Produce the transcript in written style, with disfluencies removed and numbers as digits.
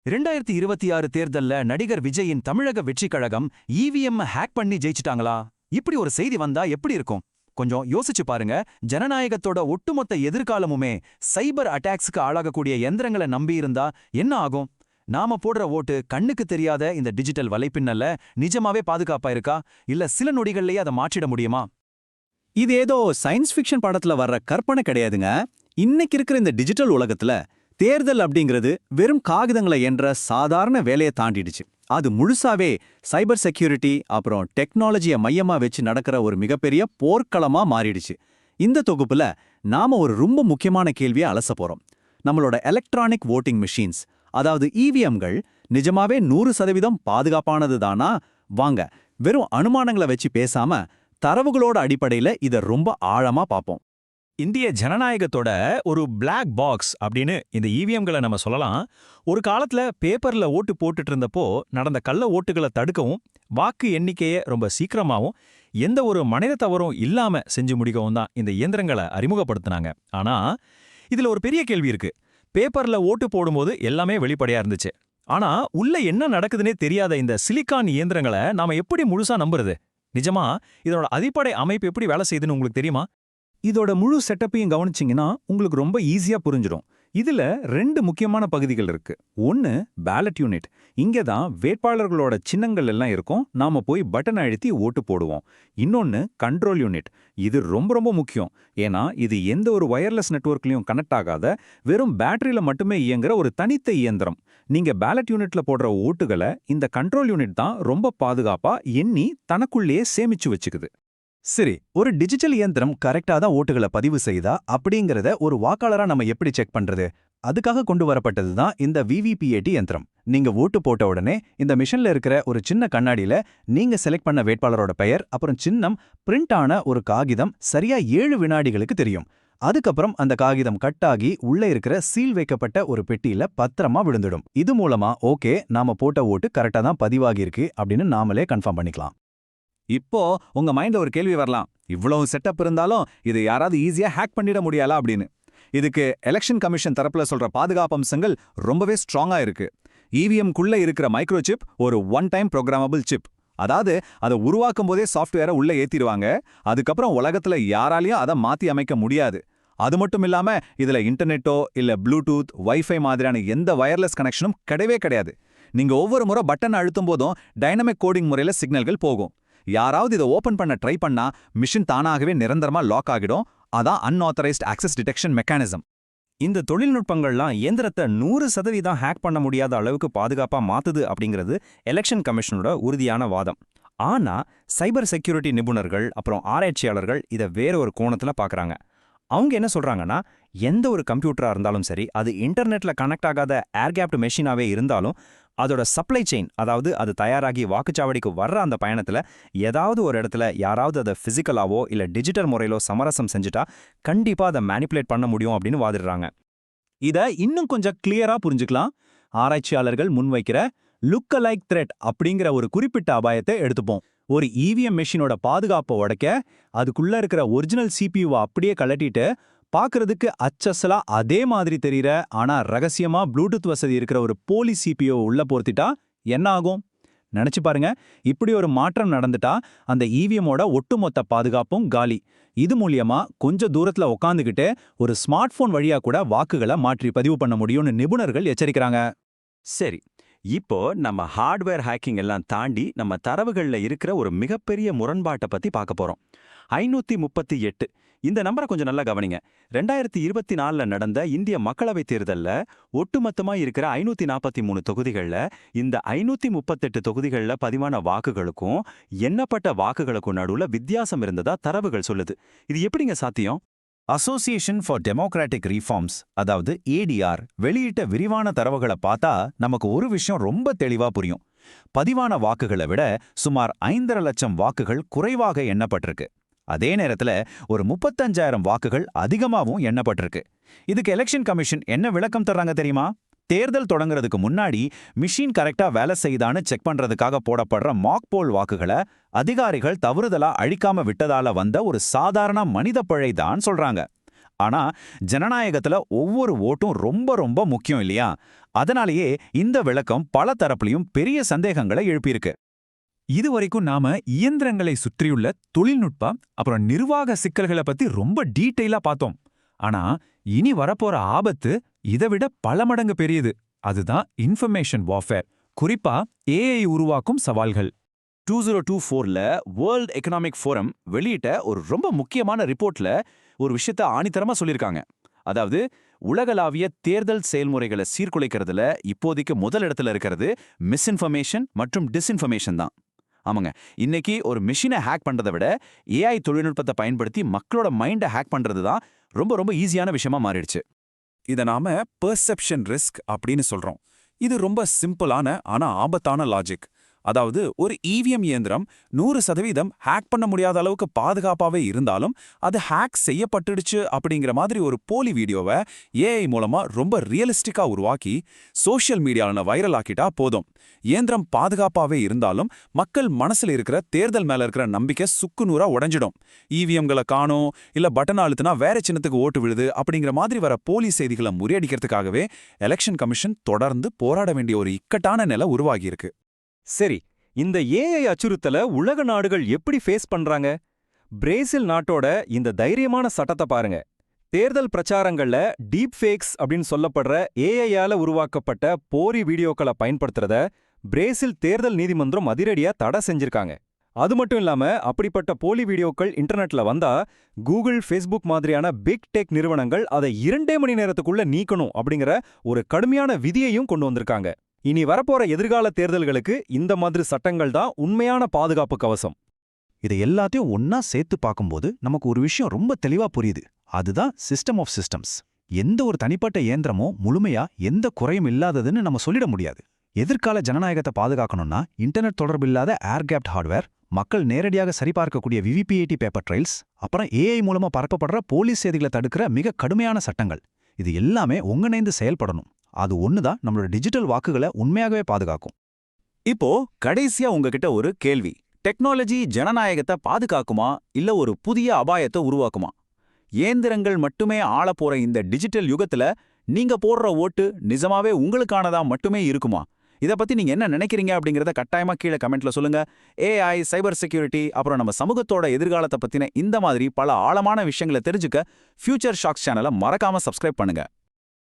2026 தேர்தல்ல நடிகர் விஜயின் தமிழக வெற்றிக் கழகம் இவிஎம் ஹேக் பண்ணி ஜெயிச்சிட்டாங்களா? இப்படி ஒரு செய்தி வந்தா எப்படி இருக்கும்? கொஞ்சம் யோசிச்சு பாருங்க. ஜனநாயகத்தோட ஒட்டுமொத்த எதிர்காலமுமே சைபர் அட்டாக்ஸ்க்கு ஆளாகக்கூடிய எந்திரங்களை நம்பியிருந்தா என்ன ஆகும்? நாம போடுற ஓட்டு கண்ணுக்கு தெரியாத இந்த டிஜிட்டல் வலைப்பின்னல்ல நிஜமாவே பாதுகாப்பா இருக்கா? இல்ல சில நொடிகள்லயே அதை மாற்றிட முடியுமா? இது ஏதோ சயின்ஸ் ஃபிக்ஷன் படத்துல வர்ற கற்பனை கிடையாதுங்க. இன்னைக்கு இருக்கிற இந்த டிஜிட்டல் உலகத்துல தேர்தல் அப்படிங்கிறது வெறும் காகிதங்களை என்ற சாதாரண வேலையை தாண்டிடுச்சு. அது முழுசாவே சைபர் செக்யூரிட்டி அப்புறம் டெக்னாலஜியை மையமா வச்சு நடக்கிற ஒரு மிகப்பெரிய போர்க்களமா மாறிடுச்சு. இந்த தொகுப்புல நாம ஒரு ரொம்ப முக்கியமான கேள்வியை அலச போறோம். நம்மளோட எலக்ட்ரானிக் வோட்டிங் மிஷின்ஸ், அதாவது இவிஎம்கள் நிஜமாவே 100% பாதுகாப்பானது தானா? வாங்க, வெறும் அனுமானங்களை வச்சு பேசாம தரவுகளோட அடிப்படையில இதை ரொம்ப ஆழமா பார்ப்போம். இந்திய ஜனநாயகத்தோட ஒரு பிளாக் பாக்ஸ் அப்படின்னு இந்த இவிஎம்களை நம்ம சொல்லலாம். ஒரு காலத்துல பேப்பர்ல ஓட்டு போட்டுட்டு இருந்தப்போ நடந்த கள்ள ஓட்டுகளை தடுக்கவும், வாக்கு எண்ணிக்கையை ரொம்ப சீக்கிரமாவும் எந்த ஒரு மனித தவறும் இல்லாம செஞ்சு முடிக்கவும் தான் இந்த இயந்திரங்களை அறிமுகப்படுத்தினாங்க. ஆனா இதுல ஒரு பெரிய கேள்வி இருக்கு. பேப்பர்ல ஓட்டு போடும்போது எல்லாமே வெளிப்படையா இருந்துச்சு. ஆனா உள்ள என்ன நடக்குதுன்னே தெரியாத இந்த சிலிக்கான் இயந்திரங்களை நாம எப்படி முழுசா நம்புறது? நிஜமா இதோட அடிப்படை அமைப்பு எப்படி வேலை செய்யுதுன்னு உங்களுக்கு தெரியுமா? இதோட முழு செட்டப்பையும் கவனிச்சிங்கன்னா உங்களுக்கு ரொம்ப ஈஸியா புரிஞ்சிடும். இதுல 2 முக்கியமான பகுதிகள் இருக்கு. ஒன்னு பேலட் யூனிட். இங்க தான் வேட்பாளர்களோட சின்னங்கள் எல்லாம் இருக்கும். நாம போய் பட்டன் அழுத்தி ஓட்டு போடுவோம். இன்னொன்னு கண்ட்ரோல் யூனிட். இது ரொம்ப ரொம்ப முக்கியம். ஏன்னா இது எந்த ஒரு வயர்லெஸ் நெட்வொர்க்லயும் கனெக்ட் ஆகாத வெறும் பேட்டரியில மட்டுமே இயங்குற ஒரு தனித்த இயந்திரம். நீங்க பேலட் யூனிட்ல போடுற ஓட்டுகளை இந்த கண்ட்ரோல் யூனிட் தான் ரொம்ப பாதுகாப்பா எண்ணி தனக்குள்ளேயே சேமிச்சு வச்சுக்குது. சரி, ஒரு டிஜிட்டல் இயந்திரம் கரெக்டா தான் ஓட்டுகளை பதிவு செய்தா அப்படிங்கறத ஒரு வாக்காளரா நம்ம எப்படி செக் பண்றது? அதுக்காக கொண்டு வரப்பட்டது தான் இந்த விவிபிஏடி யந்திரம். நீங்க ஓட்டு போட்ட உடனே இந்த மிஷின்ல இருக்கிற ஒரு சின்ன கண்ணாடியில நீங்க செலக்ட் பண்ண வேட்பாளரோட பெயர் அப்புறம் சின்னம் பிரிண்ட் ஆன ஒரு காகிதம் சரியா 7 வினாடிகளுக்கு தெரியும். அதுக்கப்புறம் அந்த காகிதம் கட் ஆகி உள்ள இருக்கிற சீல் வைக்கப்பட்ட ஒரு பெட்டியில பத்திரமா விழுந்துடும். இது மூலமா ஓகே, நாம போட்ட ஓட்டு கரெக்டா தான் பதிவாகியிருக்கு அப்படின்னு நாமளே கன்ஃபார்ம் பண்ணிக்கலாம். இப்போ உங்க மைண்ட்ல ஒரு கேள்வி வரலாம். இவ்வளவு செட்டப் இருந்தாலும் இது யாராவது ஈஸியா ஹேக் பண்ணிட முடியாலா அப்படின்னு. இதுக்கு எலெக்ஷன் கமிஷன் தரப்புல சொல்ற பாதுகாப்பு அம்சங்கள் ரொம்பவே ஸ்ட்ராங்கா இருக்கு. இவிஎம் குள்ள இருக்கிற மைக்ரோ சிப் ஒரு ஒன் டைம் ப்ரோக்ராமபிள் சிப். அதாவது அதை உருவாக்கும் போதே சாஃப்ட்வேரை உள்ள ஏத்திடுவாங்க. அதுக்கப்புறம் உலகத்துல யாராலையும் அதை மாத்தி அமைக்க முடியாது. அது மட்டும் இல்லாம இதுல இன்டர்நெட்டோ இல்ல ப்ளூடூத், வைஃபை மாதிரியான எந்த வயர்லெஸ் கனெக்ஷனும் கிடையவே கிடையாது. நீங்க ஒவ்வொரு முறை பட்டன் அழுத்தும் போதும் டைனமிக் கோடிங் முறையில சிக்னல்கள் போகும். யாராவது இதை ஓபன் பண்ண ட்ரை பண்ணா மிஷின் தானாகவே நிரந்தரமா லாக் ஆகிடும். அதான் அன்ஆத்தரைஸ்ட் ஆக்சஸ் டிடெக்ஷன் மெக்கானிசம். இந்த தொழில்நுட்பங்கள்லாம் இயந்திரத்தை 100% ஹேக் பண்ண முடியாத அளவுக்கு பாதுகாப்பா மாத்துது அப்படிங்கிறது எலெக்ஷன் கமிஷனோட உறுதியான வாதம். ஆனா சைபர் செக்யூரிட்டி நிபுணர்கள் அப்புறம் ஆராய்ச்சியாளர்கள் இதை வேற ஒரு கோணத்துல பாக்குறாங்க. அவங்க என்ன சொல்றாங்கன்னா, எந்த ஒரு கம்ப்யூட்டரா இருந்தாலும் சரி, அது இன்டர்நெட்ல கனெக்ட் ஆகாத ஏர்கேப்டு மெஷினாவே இருந்தாலும் அதோட சப்ளை செயின், அதாவது அது தயாராகி வாக்குச்சாவடிக்கு வர்ற அந்த பயணத்துல ஏதாவது ஒரு இடத்துல யாராவது அதை பிசிக்கலாவோ இல்ல டிஜிட்டல் முறையிலோ சமரசம் செஞ்சுட்டா கண்டிப்பா அதை மேனிப்புலேட் பண்ண முடியும் அப்படின்னு வாதிடுறாங்க. இதை இன்னும் கொஞ்சம் கிளியரா புரிஞ்சுக்கலாம். ஆராய்ச்சியாளர்கள் முன்வைக்கிற லுக் அலைக் த்ரெட் அப்படிங்கிற ஒரு குறிப்பிட்ட அபாயத்தை எடுத்துப்போம். ஒரு இவிஎம் மெஷினோட பாதுகாப்பை உடைக்க அதுக்குள்ள இருக்கிற ஒரிஜினல் சிபியூவை அப்படியே கழட்டிட்டு பார்க்கறதுக்கு அச்சசலா அதே மாதிரி தெரியற ஆனா ரகசியமா ப்ளூடூத் வசதி இருக்கிற ஒரு போலி சிபியூ உள்ள பொருத்திட்டா என்ன ஆகும்? நினைச்சு பாருங்க. இப்படி ஒரு மாற்றம் நடந்துட்டா அந்த இவிஎம்மோட ஒட்டுமொத்த பாதுகாப்பும் காலி. இது மூலியமா கொஞ்சம் தூரத்துல உட்காந்துக்கிட்டு ஒரு ஸ்மார்ட் போன் வழியா கூட வாக்குகளை மாற்றி பதிவு பண்ண முடியும்னு நிபுணர்கள் எச்சரிக்கிறாங்க. சரி, இப்போ நம்ம ஹார்ட்வேர் ஹேக்கிங் எல்லாம் தாண்டி நம்ம தரவுகள்ல இருக்கிற ஒரு மிகப்பெரிய முரண்பாட்டை பத்தி பார்க்க போறோம். 538. இந்த நம்பரை கொஞ்சம் நல்லா கவனிங்க. 2024 நடந்த இந்திய மக்களவைத் தேர்தல்ல ஒட்டுமொத்தமா இருக்கிற 543 தொகுதிகள்ல இந்த 538 தொகுதிகள்ல பதிவான வாக்குகளுக்கும் எண்ணப்பட்ட வாக்குகளுக்கும் நடுவுல வித்தியாசம் இருந்ததா தரவுகள் சொல்லுது. இது எப்படிங்க சாத்தியம்? அசோசியேஷன் ஃபார் டெமோக்ராட்டிக் ரிஃபார்ம்ஸ், அதாவது ஏடிஆர், வெளியிட்ட விரிவான தரவுகளை பார்த்தா நமக்கு ஒரு விஷயம் ரொம்ப தெளிவா புரியும். பதிவான வாக்குகளை விட சுமார் 5.5 லட்சம் வாக்குகள் குறைவாக எண்ணப்பட்டிருக்கு. அதே நேரத்துல ஒரு 35,000 வாக்குகள் அதிகமாகவும் எண்ணப்பட்டிருக்கு. இதுக்கு எலெக்ஷன் கமிஷன் என்ன விளக்கம் தர்றாங்க தெரியுமா? தேர்தல் தொடங்குறதுக்கு முன்னாடி மிஷின் கரெக்டா வேலை செய்தான்னு செக் பண்றதுக்காக போடப்படுற மாக் போல் வாக்குகளை அதிகாரிகள் தவறுதலா அழிக்காம விட்டதால வந்த ஒரு சாதாரண மனித பிழை தான் சொல்றாங்க. ஆனா ஜனநாயகத்துல ஒவ்வொரு ஓட்டும் ரொம்ப ரொம்ப முக்கியம் இல்லையா? அதனாலேயே இந்த விளக்கம் பல தரப்புலையும் பெரிய சந்தேகங்களை எழுப்பியிருக்கு. இதுவரைக்கும் நாம இயந்திரங்களை சுற்றியுள்ள தொழில்நுட்பம் அப்புறம் நிர்வாக சிக்கல்களை பத்தி ரொம்ப டீட்டெயிலா பார்த்தோம். ஆனா இனி வரப்போற ஆபத்து இதை விட பல மடங்கு பெரியது. அதுதான் இன்ஃபர்மேஷன் வார்ஃபேர், குறிப்பா ஏஐ உருவாக்கும் சவால்கள். 2024ல வேர்ல்ட் எக்கனாமிக் ஃபோரம் வெளியிட்ட ஒரு ரொம்ப முக்கியமான ரிப்போர்ட்ல ஒரு விஷயத்த ஆணித்தரமா சொல்லியிருக்காங்க. அதாவது உலகளாவிய தேர்தல் செயல்முறைகளை சீர்குலைக்கிறதுல இப்போதைக்கு முதல் இடத்துல இருக்கிறது மிஸ்இன்ஃபர்மேஷன் மற்றும் டிஸ்இன்ஃபர்மேஷன் தான். ஆமாங்க, இன்னைக்கு ஒரு மிஷினை ஹேக் பண்றதை விட ஏஐ தொழில்நுட்பத்தை பயன்படுத்தி மக்களோட மைண்டை ஹேக் பண்றது தான் ரொம்ப ரொம்ப ஈஸியான விஷயமா மாறிடுச்சு. இதை நாம பெர்செப்ஷன் ரிஸ்க் அப்படின்னு சொல்றோம். இது ரொம்ப சிம்பிளான ஆனா ஆபத்தான லாஜிக். அதாவது ஒரு இவிஎம் இயந்திரம் 100% ஹேக் பண்ண முடியாத அளவுக்கு பாதுகாப்பாவே இருந்தாலும் அது ஹேக் செய்யப்பட்டுடுச்சு அப்படிங்கிற மாதிரி ஒரு போலி வீடியோவை ஏஐ மூலமா ரொம்ப ரியலிஸ்டிக்கா உருவாக்கி சோஷியல் மீடியால வைரல் ஆக்கிட்டா போதும். இயந்திரம் பாதுகாப்பாவே இருந்தாலும் மக்கள் மனசுல இருக்கிற தேர்தல் மேல இருக்கிற நம்பிக்கை சுக்குநூறா உடைஞ்சிடும். இவிஎம்களை காணோம், இல்ல பட்டன் அழுத்தினா வேற சின்னத்துக்கு ஓட்டு விழுது அப்படிங்கிற மாதிரி வர போலி செய்திகளை முறியடிக்கிறதுக்காகவே எலெக்ஷன் கமிஷன் தொடர்ந்து போராட வேண்டிய ஒரு இக்கட்டான நிலை உருவாகியிருக்கு. சரி, இந்த ஏஐ அச்சுறுத்தல உலக நாடுகள் எப்படி ஃபேஸ் பண்றாங்க? பிரேசில் நாட்டோட இந்த தைரியமான சட்டத்தை பாருங்க. தேர்தல் பிரச்சாரங்கள்ல டீப் ஃபேக்ஸ் அப்படின்னு சொல்லப்படுற ஏஐயால உருவாக்கப்பட்ட போலி வீடியோக்களை பயன்படுத்துறத பிரேசில் தேர்தல் நீதிமன்றம் அதிரடியா தடை செஞ்சிருக்காங்க. அது மட்டும் இல்லாம அப்படிப்பட்ட போலி வீடியோக்கள் இன்டர்நெட்ல வந்தா கூகுள், ஃபேஸ்புக் மாதிரியான பிக் டெக் நிறுவனங்கள் அதை 2 மணி நேரத்துக்குள்ள நீக்கணும் அப்படிங்கிற ஒரு கடுமையான விதியையும் கொண்டு வந்திருக்காங்க. இனி வரப்போற எதிர்கால தேர்தல்களுக்கு இந்த மாதிரி சட்டங்கள் தான் உண்மையான பாதுகாப்பு கவசம். இதை எல்லாத்தையும் ஒன்னா சேர்த்து பார்க்கும்போது நமக்கு ஒரு விஷயம் ரொம்ப தெளிவா புரியுது. அதுதான் சிஸ்டம் ஆஃப் சிஸ்டம்ஸ். எந்த ஒரு தனிப்பட்ட இயந்திரமோ முழுமையா எந்த குறையும் இல்லாததுன்னு நம்ம சொல்லிட முடியாது. எதிர்கால ஜனநாயகத்தை பாதுகாக்கணும்னா இன்டர்நெட் தொடர்பு இல்லாத ஏர்கேப்ட் ஹார்ட்வேர், மக்கள் நேரடியாக சரிபார்க்கக்கூடிய விவிபிஏடி பேப்பர் ட்ரைல்ஸ், அப்புறம் ஏஐ மூலமா பரப்பப்படுற போலீஸ் செய்திகளை தடுக்கிற மிக கடுமையான சட்டங்கள், இது எல்லாமே ஒங்கிணைந்து செயல்படணும். அது ஒண்ணுதான் நம்மளோட டிஜிட்டல் வாக்குகளை உண்மையாகவே பாதுகாக்கும். இப்போ கடைசியா உங்ககிட்ட ஒரு கேள்வி. டெக்னாலஜி ஜனநாயகத்தை பாதுகாக்குமா இல்ல ஒரு புதிய அபாயத்தை உருவாக்குமா? இயந்திரங்கள் மட்டுமே ஆளப்போற இந்த டிஜிட்டல் யுகத்துல நீங்க போடுற ஓட்டு நிஜமாவே உங்களுக்கானதா மட்டுமே இருக்குமா? இதை பத்தி நீங்க என்ன நினைக்கிறீங்க அப்படிங்கறத கட்டாயமா கீழே கமெண்ட்ல சொல்லுங்க. ஏஐ, சைபர் செக்யூரிட்டி, அப்புறம் நம்ம சமூகத்தோட எதிர்காலத்தை பத்தின இந்த மாதிரி பல ஆழமான விஷயங்களை தெரிஞ்சுக்க ஃபியூச்சர் ஷாக்ஸ் சேனலை மறக்காம சப்ஸ்கிரைப் பண்ணுங்க.